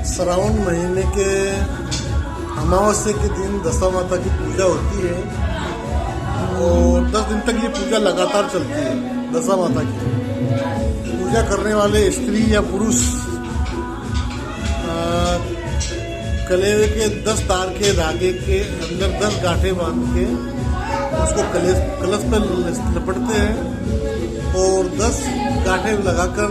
श्रावण महीने के अमावस्या के दिन दशा माता की पूजा होती है और 10 दिन तक ये पूजा लगातार चलती है। दशा माता की पूजा करने वाले स्त्री या पुरुष कलेवे के 10 तार के धागे के अंदर 10 गांठें बांध के उसको कलश पर लपटते हैं और 10 गांठें लगाकर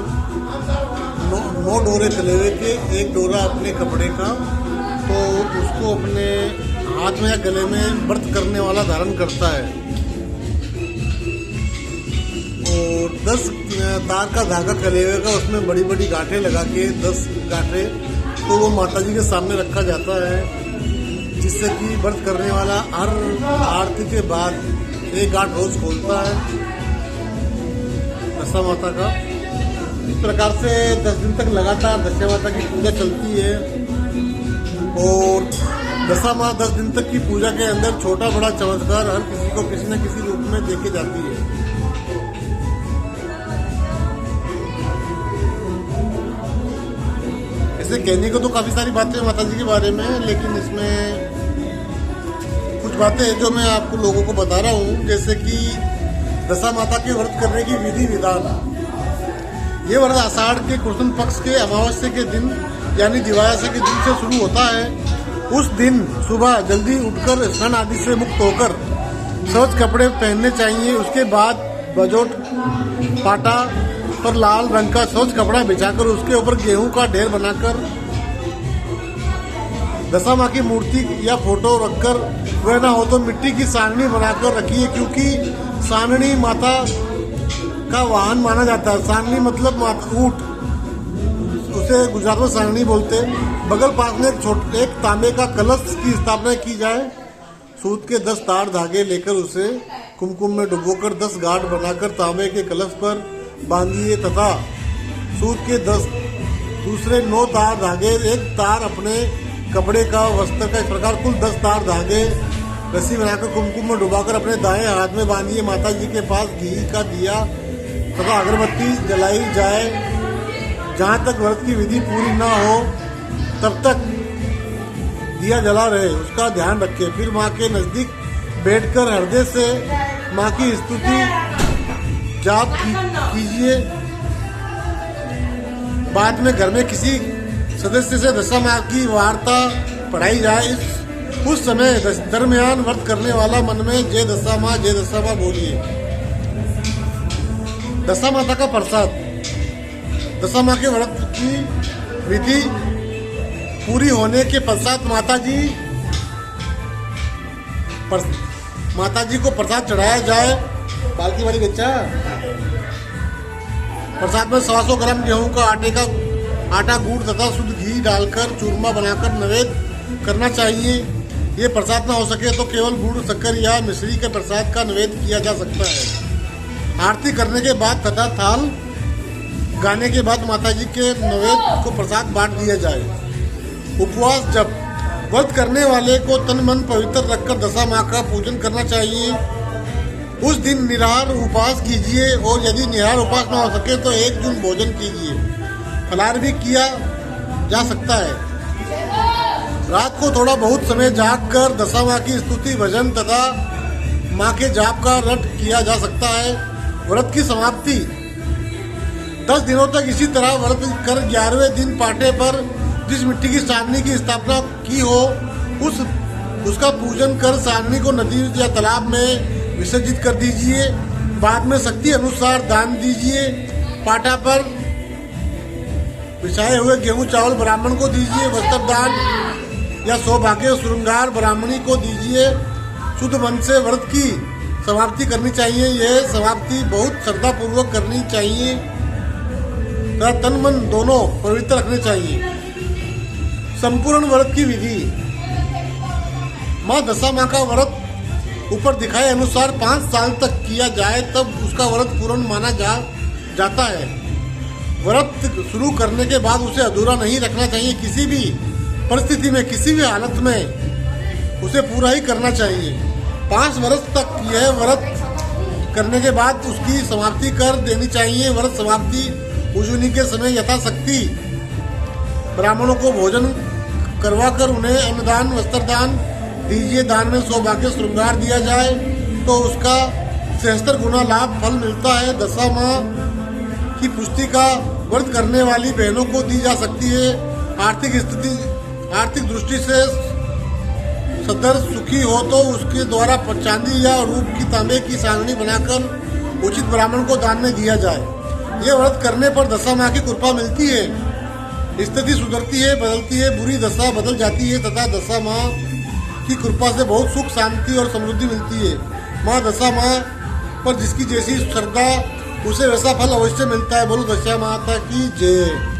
9 डोरे कलेवे के, एक डोरा अपने कपड़े का, तो उसको अपने हाथ में या गले में व्रत करने वाला धारण करता है और 10 तार का धागा कलेवे का, उसमें बड़ी बड़ी गांठें लगा के 10 गांठें तो वो माता जी के सामने रखा जाता है, जिससे कि व्रत करने वाला हर आरती के बाद एक गांठ रोज खोलता है दशा माता का। इस प्रकार से 10 दिन तक लगातार दशा माता की पूजा चलती है और दशा माँ 10 दिन तक की पूजा के अंदर छोटा बड़ा चमत्कार हर किसी को किसी न किसी रूप में देके जाती है। ऐसे कहने को तो काफी सारी बातें माता जी के बारे में, लेकिन इसमें कुछ बातें जो मैं आपको लोगों को बता रहा हूँ, जैसे कि दशा माता के व्रत करने की विधि विधान। ये व्रत आषाढ़ के कृष्ण पक्ष के अमावस्या के दिन यानी दिवाया के दिन से शुरू होता है। उस दिन सुबह जल्दी उठकर स्नान आदि से मुक्त होकर स्वच्छ कपड़े पहनने चाहिए। उसके बाद बजोट पाटा पर लाल रंग का स्वच्छ कपड़ा बिछाकर उसके ऊपर गेहूं का ढेर बनाकर दशा माँ की मूर्ति या फोटो रखकर, वह ना हो तो मिट्टी की सांगनी बनाकर रखिए, क्योंकि सांगनी माता का वाहन माना जाता है। सांगनी मतलब ऊंट, उसे गुजरात में सांगनी बोलते। बगल पास में एक तांबे का कलश की स्थापना की जाए। सूत के 10 तार धागे लेकर उसे कुमकुम में डुबोकर 10 गांठ बनाकर तांबे के कलश पर बांधिए तथा सूत के 10 दूसरे 9 तार धागे, एक तार अपने कपड़े का, वस्त्र का, इस प्रकार कुल 10 तार धागे रस्सी बनाकर कुमकुम में डुबाकर अपने दाएं हाथ में बांधिए। माता जी के पास घी का दिया तथा अगरबत्ती जलाई जाए। जहाँ तक व्रत की विधि पूरी ना हो तब तक दिया जला रहे, उसका ध्यान रखें। फिर माँ के नजदीक बैठकर हृदय से माँ की स्तुति जाप कीजिए। बाद में घर में किसी सदस्य से दशा माँ की वार्ता पढ़ाई जाए। उस समय दरमियान व्रत करने वाला मन में जय दशा माँ बोलिए। दशा माता का प्रसाद। दशा माँ के व्रत की विधि पूरी होने के पश्चात माता जी को प्रसाद चढ़ाया जाए। बाल्टी वाली बच्चा प्रसाद में 100 ग्राम गेहूं का आटा, गुड़ तथा शुद्ध घी डालकर चूरमा बनाकर नैवेद्य करना चाहिए। ये प्रसाद ना हो सके तो केवल गुड़, शक्कर या मिश्री के प्रसाद का नैवेद्य किया जा सकता है। आरती करने के बाद तथा थाल गाने के बाद माता जी के नैवेद्य को प्रसाद बांट दिया जाए। उपवास। जब व्रत करने वाले को तन मन पवित्र रखकर दशा माँ का पूजन करना चाहिए। उस दिन निराहार उपवास कीजिए और यदि निराहार उपवास न हो सके तो 1 जून भोजन कीजिए। फलाहार भी किया जा सकता है। रात को थोड़ा बहुत समय जाग कर दशा माँ की स्तुति, भजन तथा माँ के जाप का रट किया जा सकता है। व्रत की समाप्ति। 10 दिनों तक इसी तरह व्रत कर 11वें दिन पाटे पर जिस मिट्टी की सांगनी की स्थापना की हो उसका पूजन कर सांगनी को नदी या तालाब में विसर्जित कर दीजिए। बाद में शक्ति अनुसार दान दीजिए। पाटा पर बिछाए हुए गेहूं चावल ब्राह्मण को दीजिए। वस्त्र दान या सौभाग्य श्रृंगार ब्राह्मणी को दीजिए। शुद्ध मन से व्रत की समाप्ति करनी चाहिए। यह समाप्ति बहुत श्रद्धा पूर्वक करनी चाहिए तथा तन मन दोनों पवित्र रखने चाहिए। संपूर्ण व्रत की विधि। माँ दशा माँ का व्रत ऊपर दिखाए अनुसार 5 साल तक किया जाए तब उसका व्रत पूर्ण माना जाता है। व्रत शुरू करने के बाद उसे अधूरा नहीं रखना चाहिए। किसी भी परिस्थिति में, किसी भी हालत में उसे पूरा ही करना चाहिए। 5 वर्ष तक यह व्रत करने के बाद उसकी समाप्ति कर देनी चाहिए। व्रत समाप्ति उजुनी के समय यथाशक्ति ब्राह्मणों को भोजन करवाकर उन्हें अन्नदान वस्त्रदान दीजिए। दान में सौभाग्य श्रृंगार दिया जाए तो उसका सहस्त्र गुना लाभ फल मिलता है। दशा माह की पुष्टि का व्रत करने वाली बहनों को दी जा सकती है। आर्थिक दृष्टि से सदर सुखी हो तो उसके द्वारा चांदी या रूप की तांबे की सांगनी बनाकर उचित ब्राह्मण को दान में दिया जाए। यह व्रत करने पर दशा माँ की कृपा मिलती है, स्थिति सुधरती है, बदलती है, बुरी दशा बदल जाती है तथा दशा माँ की कृपा से बहुत सुख शांति और समृद्धि मिलती है। माँ दशा माँ पर जिसकी जैसी श्रद्धा उसे वैसा फल अवश्य मिलता है। बोलो दशा माता की जय।